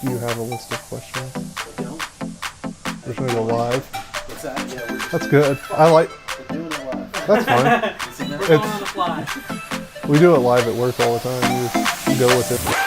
Do you have a list of questions? I don't. We're gonna go live. What's that? Yeah, That's good. I like. we're doing it live. That's fine. We're It's- on the fly. We do it live at work all the time. You just go with it.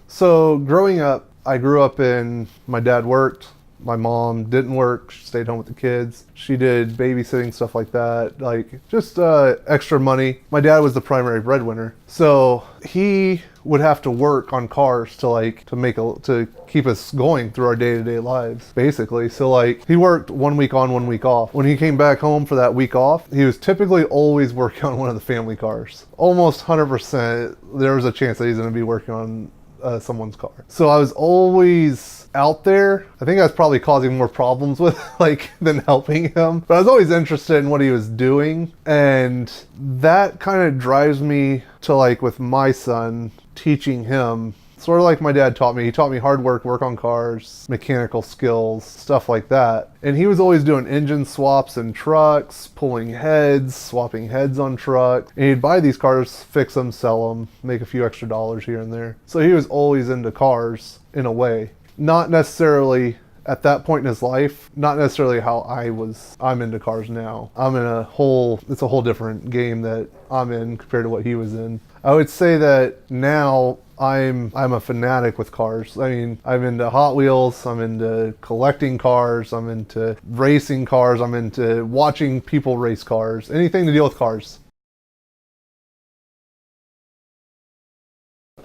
So growing up, I grew up my dad worked, my mom didn't work, she stayed home with the kids. She did babysitting, stuff like that, like just extra money. My dad was the primary breadwinner. So he would have to work on cars to keep us going through our day-to-day lives, basically. So like he worked 1 week on, 1 week off. When he came back home for that week off, he was typically always working on one of the family cars. Almost 100% there was a chance that he's going to be working on someone's car. So I was always out there. I think I was probably causing more problems with than helping him. But I was always interested in what he was doing. And that kind of drives me to with my son, teaching him sort of like my dad taught me. He taught me hard work on cars, mechanical skills, stuff like that. And he was always doing engine swaps in trucks, pulling heads, swapping heads on trucks. And he'd buy these cars, fix them, sell them, make a few extra dollars here and there. So he was always into cars in a way. Not necessarily at that point in his life, not necessarily how I'm into cars now. It's a whole different game that I'm in compared to what he was in. I would say that now I'm a fanatic with cars. I mean, I'm into Hot Wheels, I'm into collecting cars, I'm into racing cars, I'm into watching people race cars, anything to deal with cars.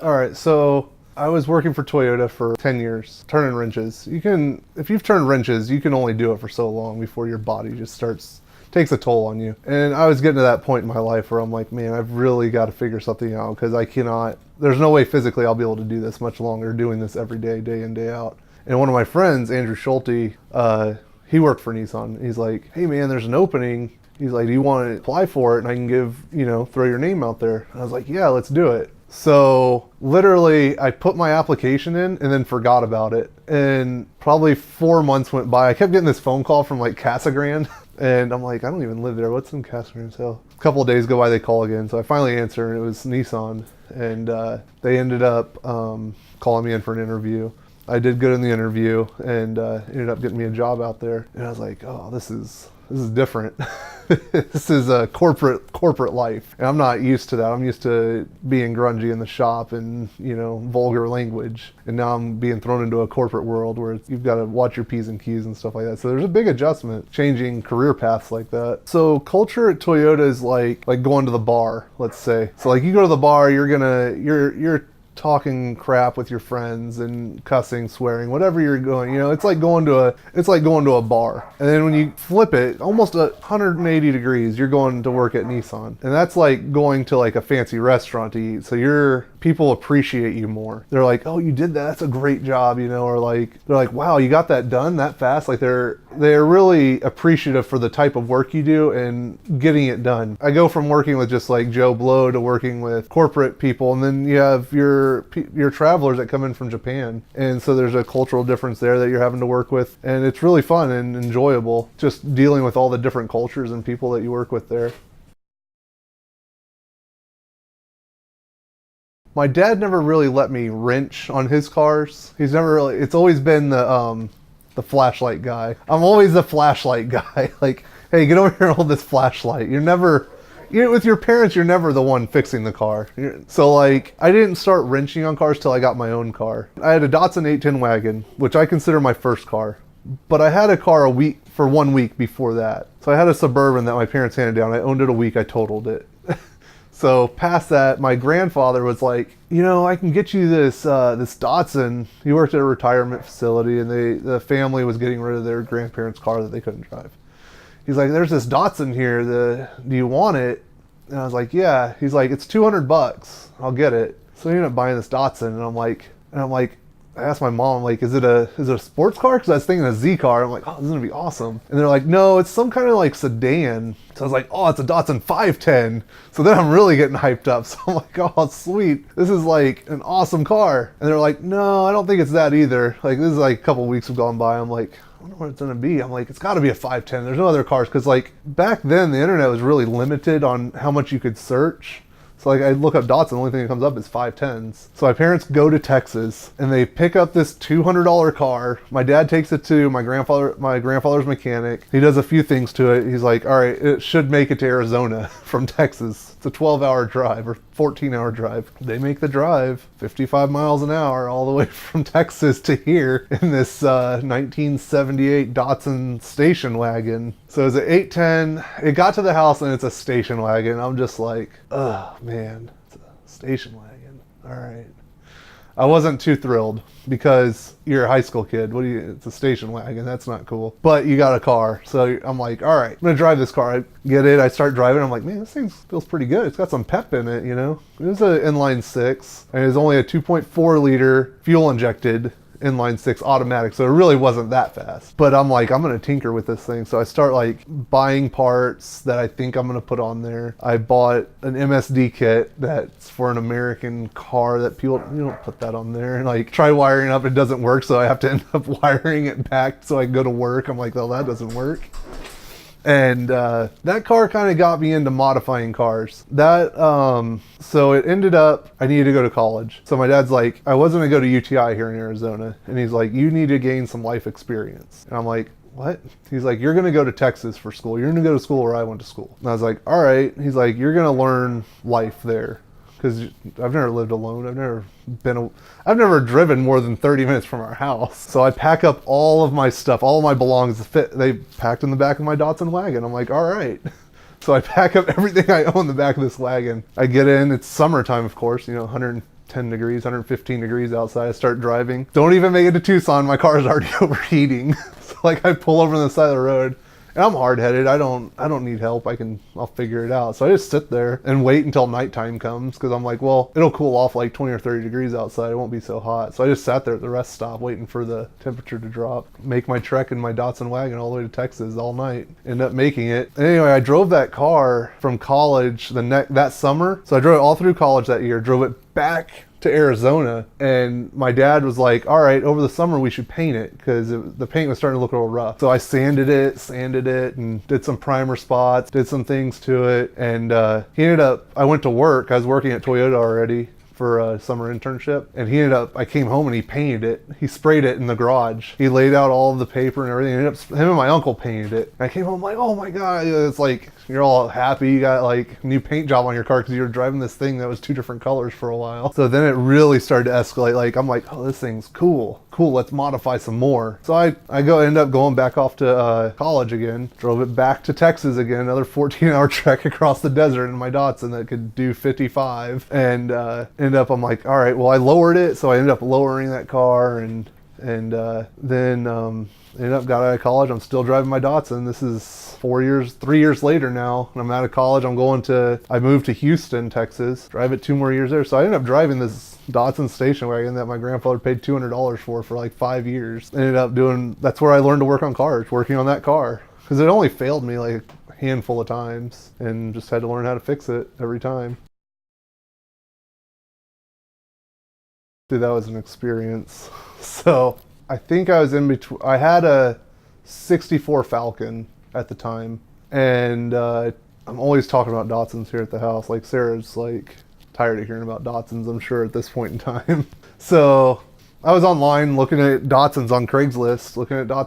All right, so I was working for Toyota for 10 years, turning wrenches. If you've turned wrenches, you can only do it for so long before your body just takes a toll on you. And I was getting to that point in my life where I'm like, man, I've really got to figure something out because there's no way physically I'll be able to do this much longer, doing this every day, day in, day out. And one of my friends, Andrew Schulte, he worked for Nissan. He's like, hey man, there's an opening. He's like, do you want to apply for it? And I can throw your name out there. And I was like, yeah, let's do it. So literally I put my application in and then forgot about it. And probably 4 months went by. I kept getting this phone call from Casa Grande. And I'm like, I don't even live there. What's in Casa Grande? So a couple of days go by, they call again. So I finally answer, and it was Nissan. And they ended up calling me in for an interview. I did good in the interview and ended up getting me a job out there. And I was like, oh, this is different. This is a corporate life. And I'm not used to that. I'm used to being grungy in the shop and, vulgar language. And now I'm being thrown into a corporate world where you've got to watch your P's and Q's and stuff like that. So there's a big adjustment, changing career paths like that. So culture at Toyota is like going to the bar, let's say. So you go to the bar, you're talking crap with your friends and cussing, swearing, whatever you're going, it's like going to a bar. And then when you flip it almost 180 degrees, you're going to work at Nissan. And that's like going to a fancy restaurant to eat. So people appreciate you more. They're like, oh, you did that. That's a great job, or they're like, wow, you got that done that fast. They're really appreciative for the type of work you do and getting it done. I go from working with just Joe Blow to working with corporate people. And then you have your travelers that come in from Japan. And so there's a cultural difference there that you're having to work with. And it's really fun and enjoyable just dealing with all the different cultures and people that you work with there. My dad never really let me wrench on his cars. It's always been the flashlight guy. I'm always the flashlight guy. Hey, get over here and hold this flashlight. With your parents, you're never the one fixing the car. So I didn't start wrenching on cars till I got my own car. I had a Datsun 810 wagon, which I consider my first car. But I had a car for 1 week before that. So I had a Suburban that my parents handed down. I owned it a week, I totaled it. So past that, my grandfather was like, I can get you this Datsun. He worked at a retirement facility, and the family was getting rid of their grandparents' car that they couldn't drive. He's like, there's this Datsun here. Do you want it? And I was like, yeah. He's like, it's $200. I'll get it. So he ended up buying this Datsun, and I'm like, I asked my mom, like, is it a sports car? Because I was thinking a Z car. I'm like, oh, this is gonna be awesome. And they're like, no, it's some kind of like sedan. So I was like, oh, it's a Datsun 510. So then I'm really getting hyped up. So I'm like, oh, sweet. This is like an awesome car. And they're like, no, I don't think it's that either. Like, this is like a couple weeks have gone by. I'm like, I wonder what it's gonna be. I'm like, it's gotta be a 510. There's no other cars. Cause like back then the internet was really limited on how much you could search. So like I look up Datsun, the only thing that comes up is 510s. So my parents go to Texas and they pick up this $200 car. My dad takes it to my grandfather's mechanic. He does a few things to it. He's like, all right, it should make it to Arizona from Texas. It's a 12-hour drive or 14-hour drive. They make the drive 55 miles an hour all the way from Texas to here in this 1978 Datsun station wagon. So it's an 810. It got to the house and it's a station wagon. I'm just like, oh man, it's a station wagon. All right. I wasn't too thrilled because you're a high school kid. It's a station wagon. That's not cool. But you got a car. So I'm like, all right, I'm going to drive this car. I get it. I start driving. I'm like, man, this thing feels pretty good. It's got some pep in it, you know? It was an inline six. And it was only a 2.4 liter fuel injected inline six automatic, so it really wasn't that fast. But I'm like, I'm gonna tinker with this thing. So I start like buying parts that I think I'm gonna put on there. I bought an MSD kit that's for an American car that people, you don't put that on there. And like try wiring it up, it doesn't work, so I have to end up wiring it back so I can go to work. I'm like, well, that doesn't work. And that car kind of got me into modifying cars. So it ended up, I needed to go to college. So my dad's like, I was going to go to UTI here in Arizona. And he's like, you need to gain some life experience. And I'm like, what? He's like, you're going to go to Texas for school. You're going to go to school where I went to school. And I was like, all right. He's like, you're going to learn life there. Because I've never lived alone. I've never driven more than 30 minutes from our house. So I pack up all of my stuff, all of my belongings. They packed in the back of my Datsun wagon. I'm like, all right. So I pack up everything I own in the back of this wagon. I get in. It's summertime, of course. 110 degrees, 115 degrees outside. I start driving. Don't even make it to Tucson. My car is already overheating. So like I pull over on the side of the road. And I'm hard-headed. I don't need help. I'll figure it out. So I just sit there and wait until nighttime comes because I'm like, well, it'll cool off like 20 or 30 degrees outside. It won't be so hot. So I just sat there at the rest stop waiting for the temperature to drop. Make my trek in my Datsun wagon all the way to Texas all night. End up making it. Anyway, I drove that car from college that summer. So I drove it all through college that year. Drove it back to Arizona, and my dad was like, all right, over the summer we should paint it because the paint was starting to look a little rough. So I sanded it and did some primer spots, did some things to it, and I went to work. I was working at Toyota already for a summer internship, and I came home and he painted it. He sprayed it in the garage. He laid out all of the paper and everything. Him and my uncle painted it. And I came home like, oh my God, it's like, you're all happy. You got like a new paint job on your car because you were driving this thing that was 2 different colors for a while. So then it really started to escalate. Like, I'm like, oh, this thing's cool. Let's modify some more. So I end up going back off to college again, drove it back to Texas again, another 14-hour trek across the desert in my Datsun that could do 55. And I'm like, all right, well, I lowered it. So I ended up lowering that car and then ended up got out of college. I'm still driving my Datsun. This is 3 years later now, and I'm out of college. I moved to Houston, Texas, drive it 2 more years there. So I ended up driving this Datsun station wagon that my grandfather paid $200 for like 5 years. That's where I learned to work on cars, working on that car. Because it only failed me like a handful of times and just had to learn how to fix it every time. Dude, that was an experience. So I think I was in between. I had a 64 Falcon at the time, and I'm always talking about Datsuns here at the house. Like Sarah's like tired of hearing about Datsuns, I'm sure, at this point in time. So I was online looking at Datsuns on Craigslist, and I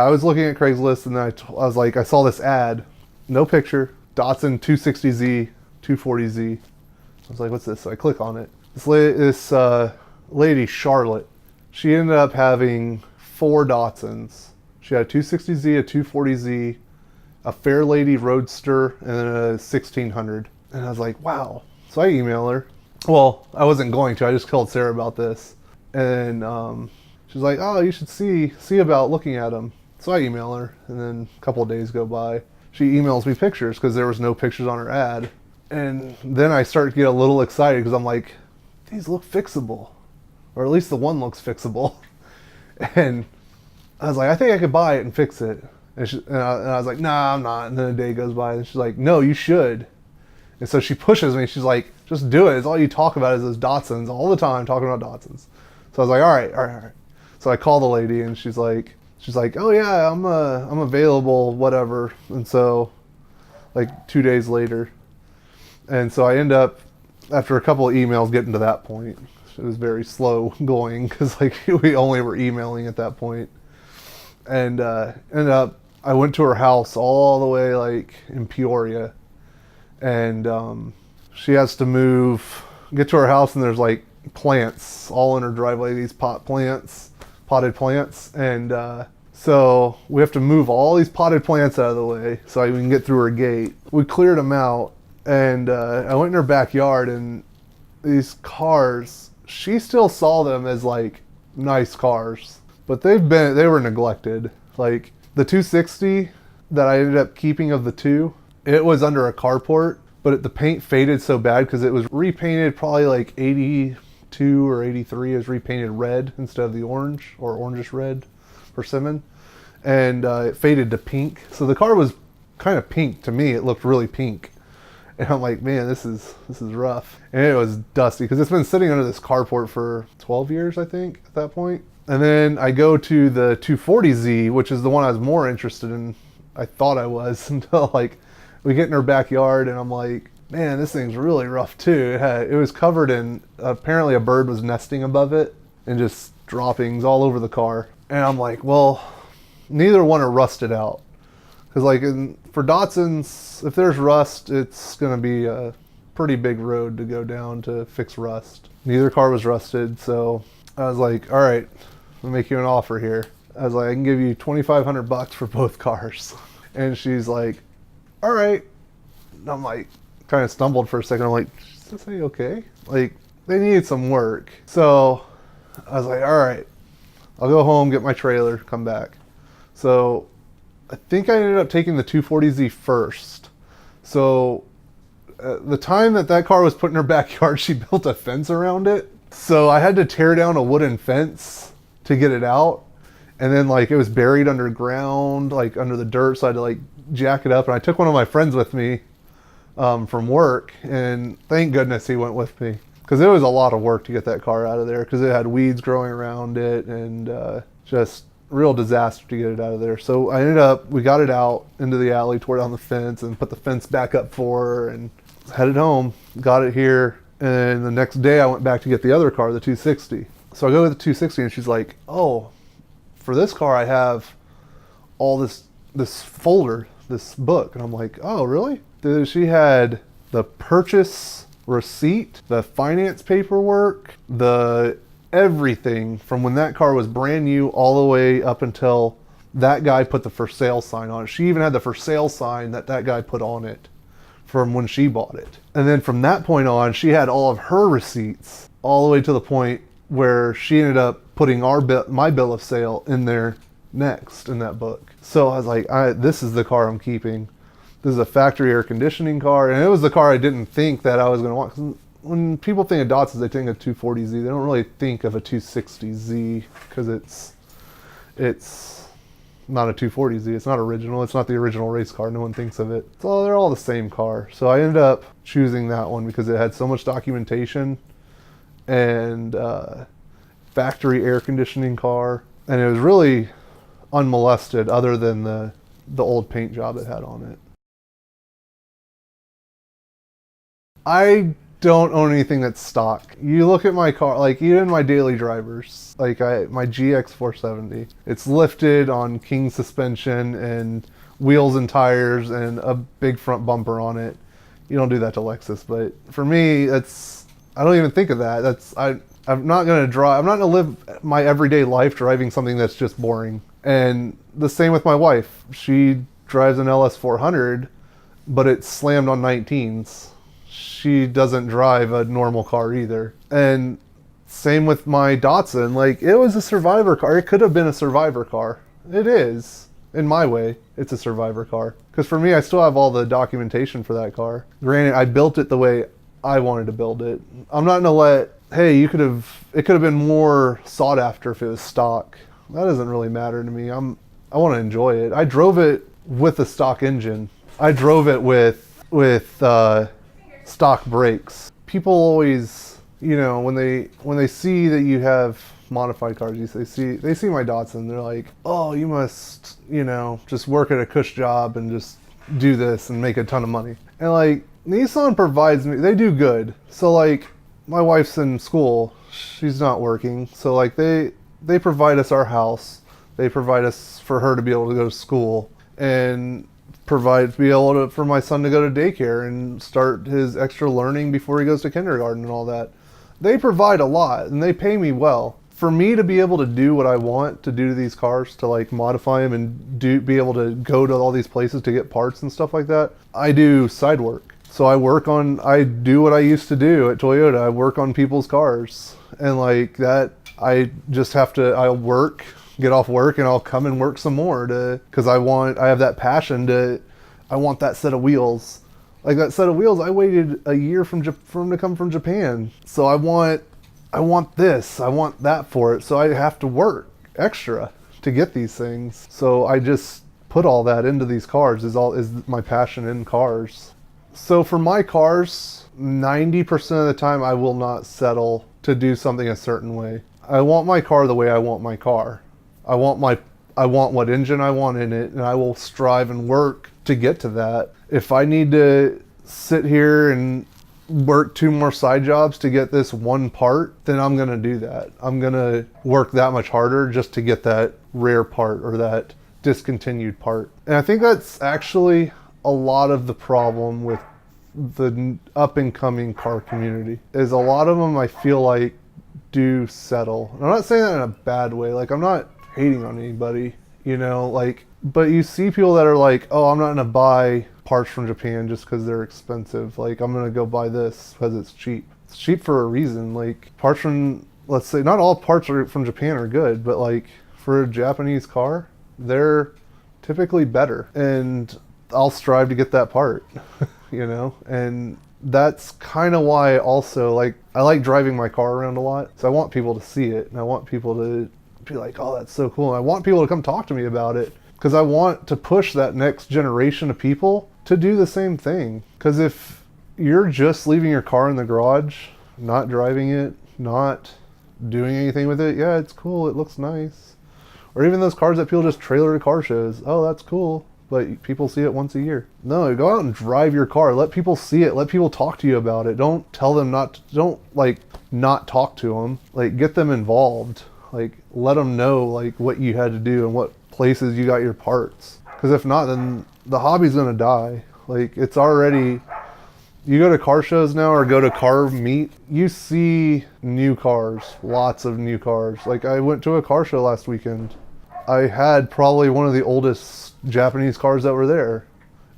was looking at Craigslist, and I was like, I saw this ad, no picture, Datsun 260Z, 240Z. I was like, what's this? So I click on it. This lady, Charlotte, she ended up having 4 Datsuns. She had a 260Z, a 240Z, a Fairlady Roadster, and then a 1600. And I was like, wow. So I emailed her. Well, I wasn't going to. I just told Sarah about this. And she's like, oh, you should see about looking at them. So I email her, and then a couple of days go by. she emails me pictures because there was no pictures on her ad. And then I start to get a little excited because I'm like, these look fixable. Or at least the one looks fixable. And I was like, I think I could buy it and fix it. And I was like, nah, I'm not. And then a day goes by and she's like, no, you should. And so she pushes me. She's like, just do it. It's all you talk about is those Datsuns all the time, talking about Datsuns. So I was like, all right. So I call the lady and she's like, oh yeah, I'm available, whatever. And so like 2 days later. And so I end up, after a couple of emails, getting to that point. It was very slow going because like we only were emailing at that point. And ended up, I went to her house all the way like in Peoria. And she has to get to her house, and there's like plants all in her driveway, these potted plants. And so we have to move all these potted plants out of the way so we can get through her gate. We cleared them out, and I went in her backyard, and these cars, she still saw them as like nice cars, but they were neglected. Like the 260 that I ended up keeping of the two, it was under a carport, but the paint faded so bad because it was repainted probably like 82 or 83. It was repainted red instead of the orange or orangish red persimmon. And it faded to pink. So the car was kind of pink to me. It looked really pink. And I'm like, man, this is rough. And it was dusty because it's been sitting under this carport for 12 years, I think, at that point. And then I go to the 240Z, which is the one I was more interested in. I thought I was until like we get in her backyard and I'm like, man, this thing's really rough too. It was covered in, apparently a bird was nesting above it and just droppings all over the car. And I'm like, well, neither one are rusted out. Because like for Datsuns, if there's rust, it's going to be a pretty big road to go down to fix rust. Neither car was rusted, so I was like, all right, I'll make you an offer here. I was like, I can give you $2,500 for both cars. And she's like, all right. And I'm like, kind of stumbled for a second. I'm like, is this okay? Like, they needed some work. So I was like, all right, I'll go home, get my trailer, come back. So I think I ended up taking the 240Z first. So the time that car was put in her backyard, she built a fence around it. So I had to tear down a wooden fence to get it out. And then like it was buried underground, like under the dirt. So I had to like jack it up. And I took one of my friends with me from work. And thank goodness he went with me. Because it was a lot of work to get that car out of there. Because it had weeds growing around it. And just real disaster to get it out of there. So we got it out into the alley, tore down the fence and put the fence back up for her and headed home, got it here. And the next day I went back to get the other car, the 260. So I go with the 260 and she's like, oh, for this car I have all this folder, this book. And I'm like, oh, really? She had the purchase receipt, the finance paperwork, the everything from when that car was brand new all the way up until that guy put the for sale sign on it. She even had the for sale sign that guy put on it from when she bought it. And then from that point on, she had all of her receipts all the way to the point where she ended up putting my bill of sale in there next in that book. So I was like, this is the car I'm keeping. This is a factory air conditioning car. And it was the car I didn't think that I was going to want. 'Cause when people think of Datsuns, they think of 240Z. They don't really think of a 260Z because it's not a 240Z. It's not original. It's not the original race car. No one thinks of it. So they're all the same car. So I ended up choosing that one because it had so much documentation and factory air conditioning car. And it was really unmolested other than the old paint job it had on it. I don't own anything that's stock. You look at my car, like even my daily drivers, like my GX 470, it's lifted on king suspension and wheels and tires and a big front bumper on it. You don't do that to Lexus, but for me, I don't even think of that. I'm not gonna live my everyday life driving something that's just boring. And the same with my wife. She drives an LS 400, but it's slammed on 19s. She doesn't drive a normal car either. And same with my Datsun. Like, it was a survivor car. It could have been a survivor car. It is. In my way, it's a survivor car. Because for me, I still have all the documentation for that car. Granted, I built it the way I wanted to build it. I'm not gonna let, hey, it could have been more sought after if it was stock. That doesn't really matter to me. I want to enjoy it. I drove it with a stock engine. I drove it with stock brakes. People always, when they see that you have modified cars, they see my Datsun, they're like, oh, you must, just work at a cush job and just do this and make a ton of money. And like, Nissan provides me, they do good. So like, my wife's in school, she's not working. So like, they provide us our house. They provide us for her to be able to go to school and for my son to go to daycare and start his extra learning before he goes to kindergarten and all that. They provide a lot and they pay me well. For me to be able to do what I want to do to these cars, to like modify them and be able to go to all these places to get parts and stuff like that, I do side work. So I do what I used to do at Toyota. I work on people's cars. And like that, I'll work, get off work, and I'll come and work some more because I have that passion I want that set of wheels. Like that set of wheels, I waited a year for them to come from Japan. So I want this, I want that for it. So I have to work extra to get these things. So I just put all that into these cars is my passion in cars. So for my cars, 90% of the time I will not settle to do something a certain way. I want my car the way I want my car. I want what engine I want in it, and I will strive and work to get to that. If I need to sit here and work 2 more side jobs to get this one part, then I'm gonna do that. I'm gonna work that much harder just to get that rare part or that discontinued part. And I think that's actually a lot of the problem with the up and coming car community, is a lot of them I feel like do settle. And I'm not saying that in a bad way. Like, I'm not hating on anybody, but you see people that are like, oh, I'm not gonna buy parts from Japan just because they're expensive. Like, I'm gonna go buy this because it's cheap. It's cheap for a reason. Like, parts from, let's say, not all parts from Japan are good, but like for a Japanese car, they're typically better. And I'll strive to get that part, and that's kind of why also, like, I like driving my car around a lot. So I want people to see it, and I want people to be like, oh, that's so cool. And I want people to come talk to me about it, because I want to push that next generation of people to do the same thing. Because if you're just leaving your car in the garage, not driving it, not doing anything with it, yeah, it's cool, it looks nice. Or even those cars that people just trailer to car shows, oh, that's cool, but people see it once a year. No, go out and drive your car. Let people see it. Let people talk to you about it. Don't tell them don't talk to them. Like, get them involved. Like, let them know like what you had to do and what places you got your parts. Because if not, then the hobby's gonna die. Like, it's already, you go to car shows now or go to car meet, you see new cars, lots of new cars. Like, I went to a car show last weekend. I had probably one of the oldest Japanese cars that were there.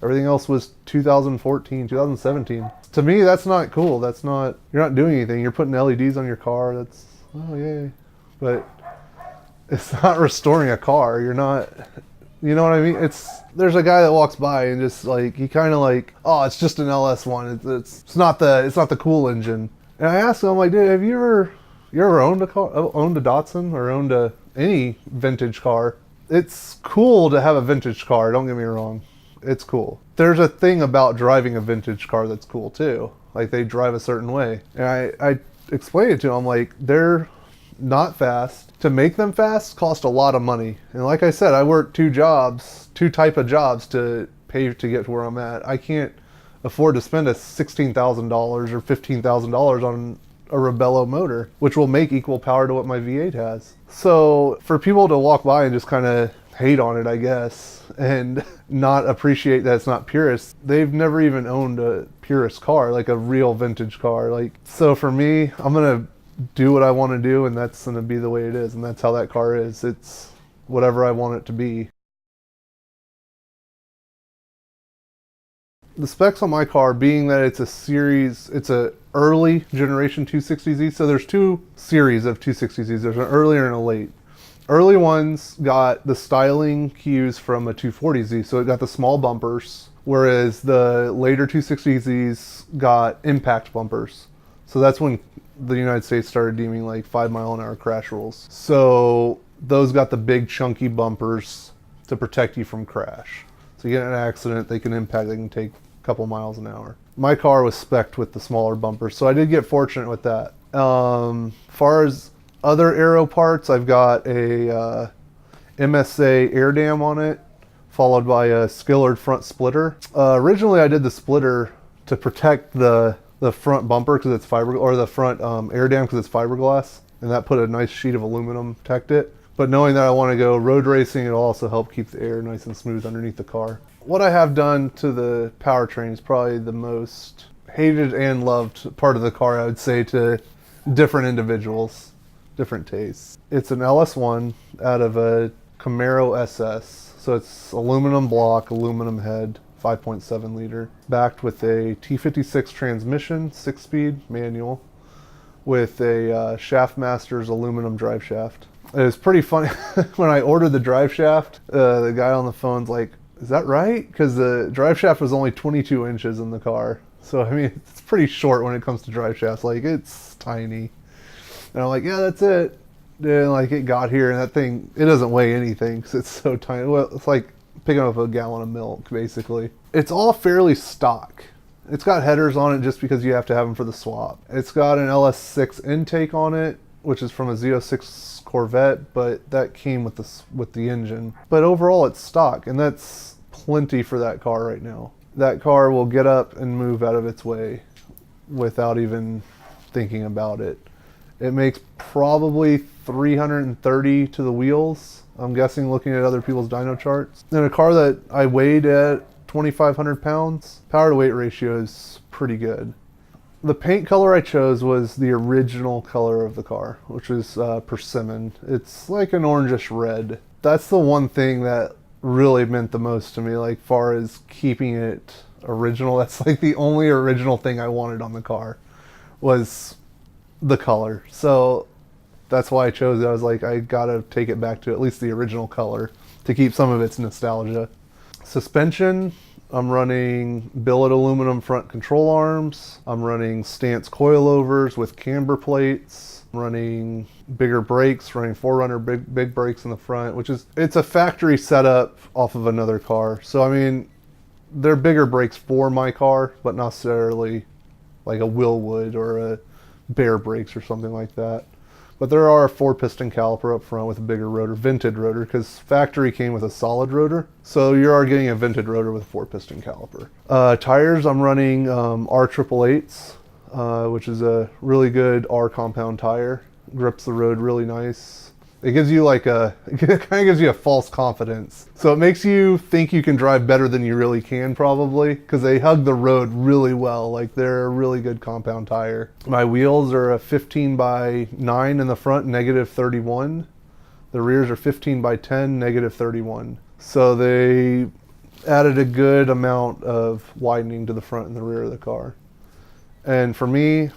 Everything else was 2014, 2017. To me, that's not cool. You're not doing anything. You're putting LEDs on your car. That's, oh, yay. But it's not restoring a car. You're not, you know what I mean? There's a guy that walks by and just like, he kind of like, oh, it's just an LS1. It's not the cool engine. And I asked him, I'm like, dude, have you ever owned a Datsun or any vintage car? It's cool to have a vintage car, don't get me wrong. It's cool. There's a thing about driving a vintage car that's cool too. Like, they drive a certain way. And I explained it to him, like, they're not fast. To make them fast cost a lot of money. And like I said, I work 2 type of jobs to pay to get to where I'm at. I can't afford to spend $16,000 or $15,000 on a Rebello motor, which will make equal power to what my V8 has. So for people to walk by and just kind of hate on it, I guess, and not appreciate that it's not purist, they've never even owned a purist car, like a real vintage car. Like, so for me, I'm gonna do what I want to do, and that's gonna be the way it is, and that's how that car is. It's whatever I want it to be. The specs on my car, being that it's a early generation 260Z, so there's 2 series of 260Zs. There's an earlier and a late. Early ones got the styling cues from a 240Z, so it got the small bumpers, whereas the later 260Zs got impact bumpers. So that's when the United States started deeming like 5-mile-an-hour crash rules. So those got the big chunky bumpers to protect you from crash. So you get in an accident, they can impact, they can take a couple miles an hour. My car was spec'd with the smaller bumpers, so I did get fortunate with that. Far as other aero parts, I've got a MSA air dam on it, followed by a skillered front splitter. Originally I did the splitter to protect the front bumper because it's fiber, or the front air dam because it's fiberglass, and that put a nice sheet of aluminum to protect it. But knowing that I want to go road racing, it'll also help keep the air nice and smooth underneath the car. What I have done to the powertrain is probably the most hated and loved part of the car, I would say, to different individuals, different tastes. It's an LS1 out of a Camaro SS. So it's aluminum block, aluminum head, 5.7 liter, backed with a T56 transmission, 6-speed manual, with a Shaftmaster's aluminum drive shaft. It was pretty funny when I ordered the drive shaft. The guy on the phone's like, "Is that right?" Because the drive shaft was only 22 inches in the car. So I mean, it's pretty short when it comes to drive shafts. Like, it's tiny. And I'm like, "Yeah, that's it." And like, it got here, and that thing, it doesn't weigh anything because it's so tiny. Well, it's like picking up a gallon of milk, basically. It's all fairly stock. It's got headers on it just because you have to have them for the swap. It's got an LS6 intake on it, which is from a Z06 Corvette, but that came with the engine. But overall, it's stock, and that's plenty for that car right now. That car will get up and move out of its way without even thinking about it. It makes probably 330 to the wheels, I'm guessing, looking at other people's dyno charts. In a car that I weighed at 2,500 pounds, power to weight ratio is pretty good. The paint color I chose was the original color of the car, which is persimmon. It's like an orangish red. That's the one thing that really meant the most to me, like far as keeping it original. That's like the only original thing I wanted on the car was the color. So that's why I chose it. I was like, I gotta take it back to at least the original color to keep some of its nostalgia. Suspension, I'm running billet aluminum front control arms. I'm running stance coilovers with camber plates. I'm running bigger brakes, running 4Runner big brakes in the front, it's a factory setup off of another car. So I mean, they're bigger brakes for my car, but not necessarily like a Willwood or a Bear brakes or something like that. But there are a 4-piston caliper up front with a bigger rotor, vented rotor, because factory came with a solid rotor. So you are getting a vented rotor with a 4-piston caliper. Tires, I'm running R888s, which is a really good R compound tire. Grips the road really nice. It gives you it kind of gives you a false confidence. So it makes you think you can drive better than you really can, probably, because they hug the road really well. Like, they're a really good compound tire. My wheels are a 15/9 in the front, -31. The rears are 15/10, -31. So they added a good amount of widening to the front and the rear of the car. And for me,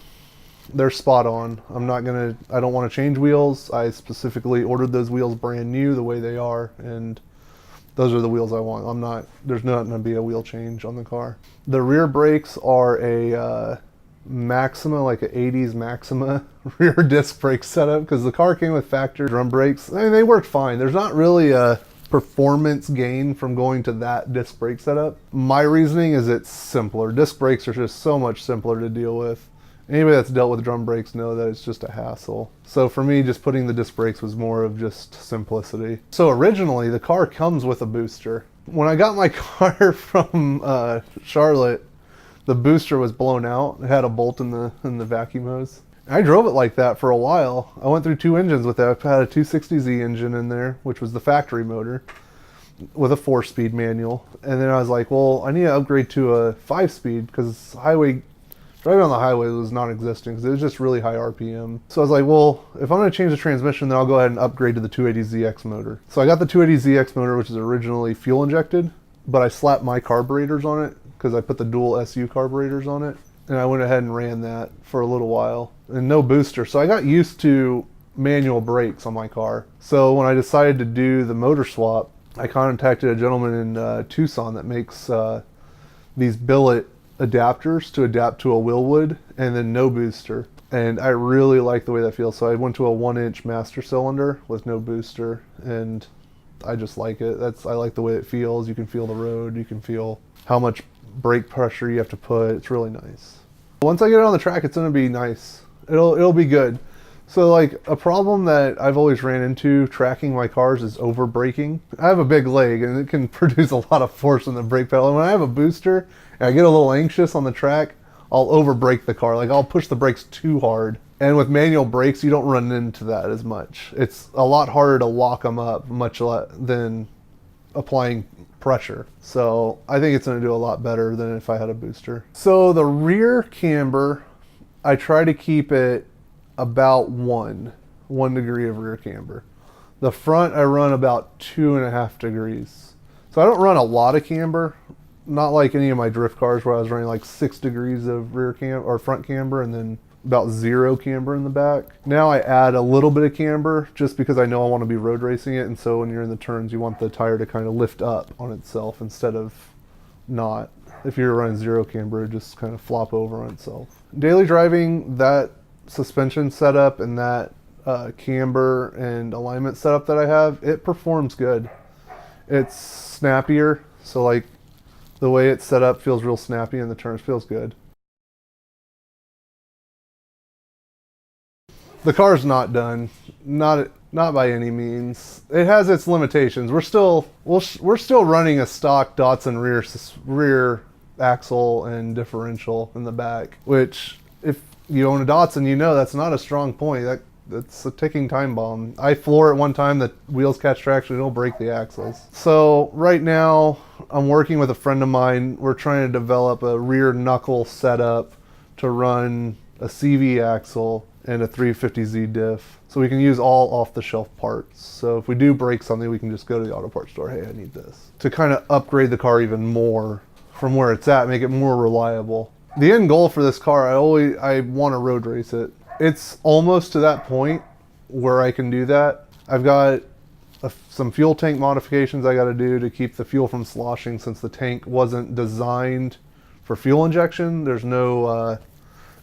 they're spot on. I don't want to change wheels. I specifically ordered those wheels brand new the way they are, and those are the wheels I want. There's not going to be a wheel change on the car. The rear brakes are a Maxima, like an 80s Maxima rear disc brake setup, because the car came with factory drum brakes. I mean, they worked fine. There's not really a performance gain from going to that disc brake setup. My reasoning is it's simpler. Disc brakes are just so much simpler to deal with. Anybody that's dealt with drum brakes know that it's just a hassle. So for me, just putting the disc brakes was more of just simplicity. So originally, the car comes with a booster. When I got my car from Charlotte, the booster was blown out. It had a bolt in the vacuum hose. I drove it like that for a while. I went through 2 engines with that. I had a 260Z engine in there, which was the factory motor, with a 4-speed manual. And then I was like, well, I need to upgrade to a 5-speed because driving on the highway was non-existent because it was just really high RPM. So I was like, well, if I'm going to change the transmission, then I'll go ahead and upgrade to the 280ZX motor. So I got the 280ZX motor, which is originally fuel injected, but I slapped my carburetors on it because I put the dual SU carburetors on it. And I went ahead and ran that for a little while. And no booster. So I got used to manual brakes on my car. So when I decided to do the motor swap, I contacted a gentleman in Tucson that makes these billet adapters to adapt to a Willwood and then no booster. And I really like the way that feels. So I went to a 1-inch master cylinder with no booster, and I just like it. I like the way it feels. You can feel the road. You can feel how much brake pressure you have to put. It's really nice. Once I get it on the track, it's going to be nice. It'll be good. So like a problem that I've always ran into tracking my cars is over braking. I have a big leg and it can produce a lot of force on the brake pedal. And when I have a booster and I get a little anxious on the track, I'll over brake the car. Like I'll push the brakes too hard. And with manual brakes, you don't run into that as much. It's a lot harder to lock them up than applying pressure. So I think it's going to do a lot better than if I had a booster. So the rear camber, I try to keep it about one degree of rear camber. The front I run about 2.5 degrees. So I don't run a lot of camber, not like any of my drift cars where I was running like 6 degrees of rear cam or front camber and then about 0 camber in the back. Now I add a little bit of camber just because I know I want to be road racing it, and so when you're in the turns you want the tire to kind of lift up on itself instead of not. If you're running 0 camber, it just kind of flop over on itself. Daily driving, that suspension setup and that camber and alignment setup that I have, it performs good. It's snappier, so like the way it's set up feels real snappy and the turns feels good. The car's not done, not by any means. It has its limitations. We're still running a stock Datsun rear axle and differential in the back, which if you own a Datsun, you know that's not a strong point. That's a ticking time bomb. I floor it one time, the wheels catch traction, it'll break the axles. So right now, I'm working with a friend of mine. We're trying to develop a rear knuckle setup to run a CV axle and a 350Z diff. So we can use all off-the-shelf parts. So if we do break something, we can just go to the auto parts store, hey, I need this. To kind of upgrade the car even more from where it's at, make it more reliable. The end goal for this car, I want to road race it. It's almost to that point where I can do that. I've got some fuel tank modifications I got to do to keep the fuel from sloshing, since the tank wasn't designed for fuel injection. There's no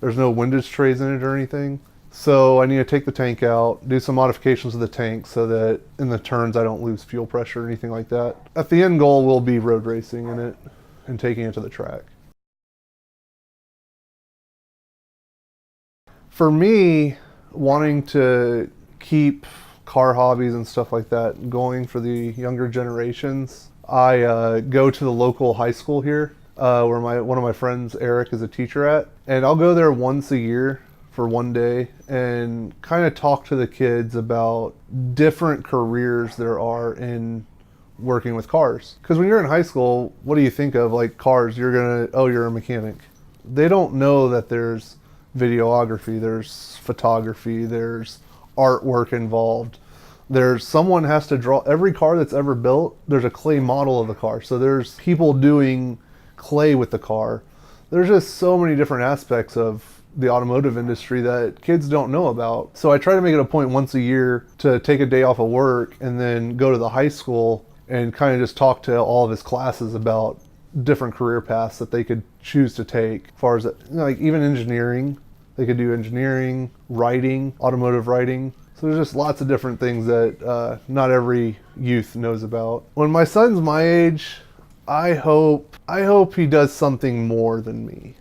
windage trays in it or anything. So I need to take the tank out, do some modifications of the tank so that in the turns I don't lose fuel pressure or anything like that. At the end goal will be road racing in it and taking it to the track. For me, wanting to keep car hobbies and stuff like that going for the younger generations, I go to the local high school here where one of my friends, Eric, is a teacher at. And I'll go there once a year for one day and kind of talk to the kids about different careers there are in working with cars. Because when you're in high school, what do you think of? Like cars, you're a mechanic. They don't know that there's videography, there's photography, there's artwork involved. Someone has to draw every car that's ever built. There's a clay model of the car. So there's people doing clay with the car. There's just so many different aspects of the automotive industry that kids don't know about. So I try to make it a point once a year to take a day off of work and then go to the high school and kind of just talk to all of his classes about different career paths that they could choose to take. As far as like even engineering, they could do engineering, writing, automotive writing. So there's just lots of different things that not every youth knows about. When my son's my age, I hope he does something more than me.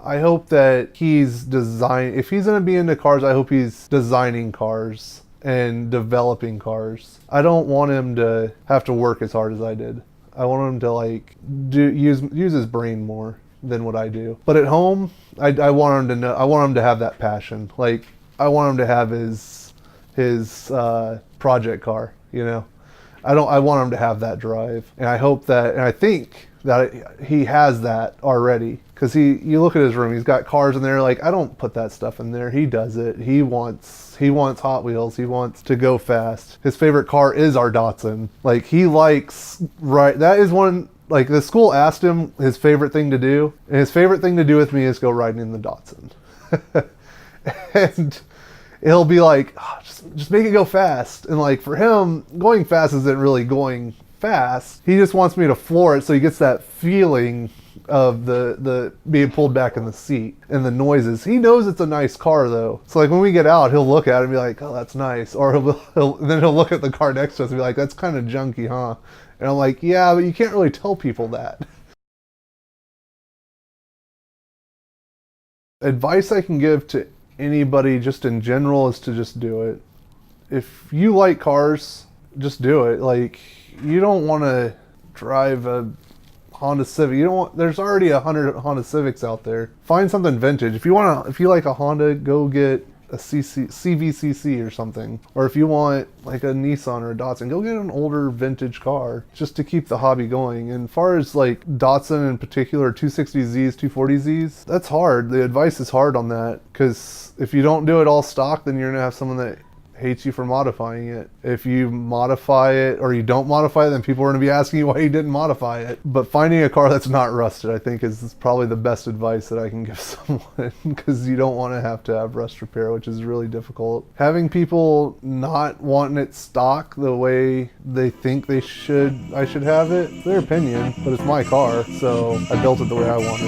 I hope that if he's going to be into cars, I hope he's designing cars and developing cars. I don't want him to have to work as hard as I did. I want him to use his brain more than what I do. But at home, I want him to have that passion. Like I want him to have his project car, you know. I want him to have that drive. And I think that he has that already. Because you look at his room, he's got cars in there. Like, I don't put that stuff in there. He does it. He wants Hot Wheels. He wants to go fast. His favorite car is our Datsun. Like, he likes, that is one, like, the school asked him his favorite thing to do. And his favorite thing to do with me is go riding in the Datsun. And he'll be like, "Oh, just make it go fast." And like for him, going fast isn't really going fast. He just wants me to floor it so he gets that feeling of the being pulled back in the seat and the noises. He knows it's a nice car though. So like when we get out, he'll look at it and be like, "Oh, that's nice." Or then he'll look at the car next to us and be like, "That's kind of junky, huh?" And I'm like, "Yeah, but you can't really tell people that." Advice I can give to anybody just in general is to just do it. If you like cars, just do it. Like, you don't want to drive a Honda Civic. You don't want, there's already 100 Honda Civics out there. Find something vintage. If you like a Honda, go get a CVCC or something. Or if you want like a Nissan or a Datsun, go get an older vintage car just to keep the hobby going. And as far as like Datsun in particular, 260Zs, 240Zs, that's hard. The advice is hard on that because if you don't do it all stock, then you're gonna have someone that hates you for modifying it. If you modify it or you don't modify it, then people are going to be asking you why you didn't modify it. But finding a car that's not rusted, I think, is probably the best advice that I can give someone, because you don't want to have rust repair, which is really difficult. Having people not wanting it stock the way they think I should have it, it's their opinion, but it's my car, so I built it the way I want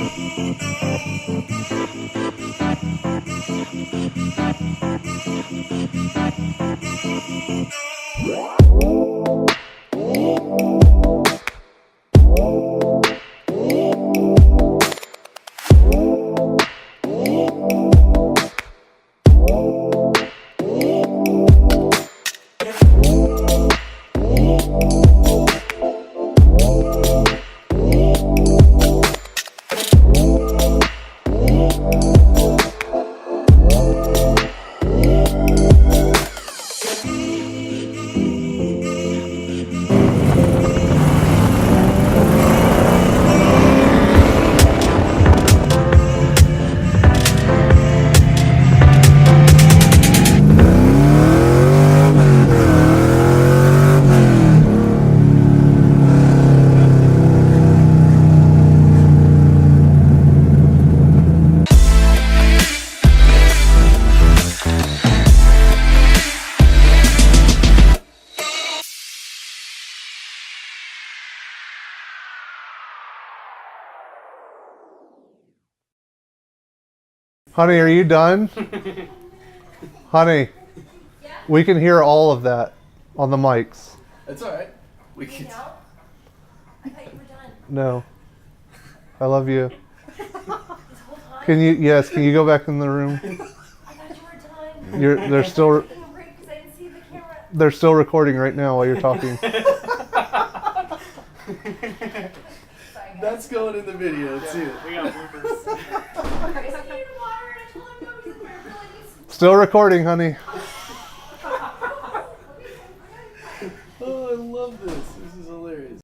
Honey, are you done? Honey, we can hear all of that on the mics. That's all right. We can. I thought you were done. No. I love you. This whole time? Can you go back in the room? I thought you were done. They're still Taking a break because I didn't see the camera. they're still recording right now while you're talking. Sorry, guys. That's going in the video too. We got bloopers. I just needed water and I told him no, he's in there. Still recording, honey. Oh, I love this. This is hilarious.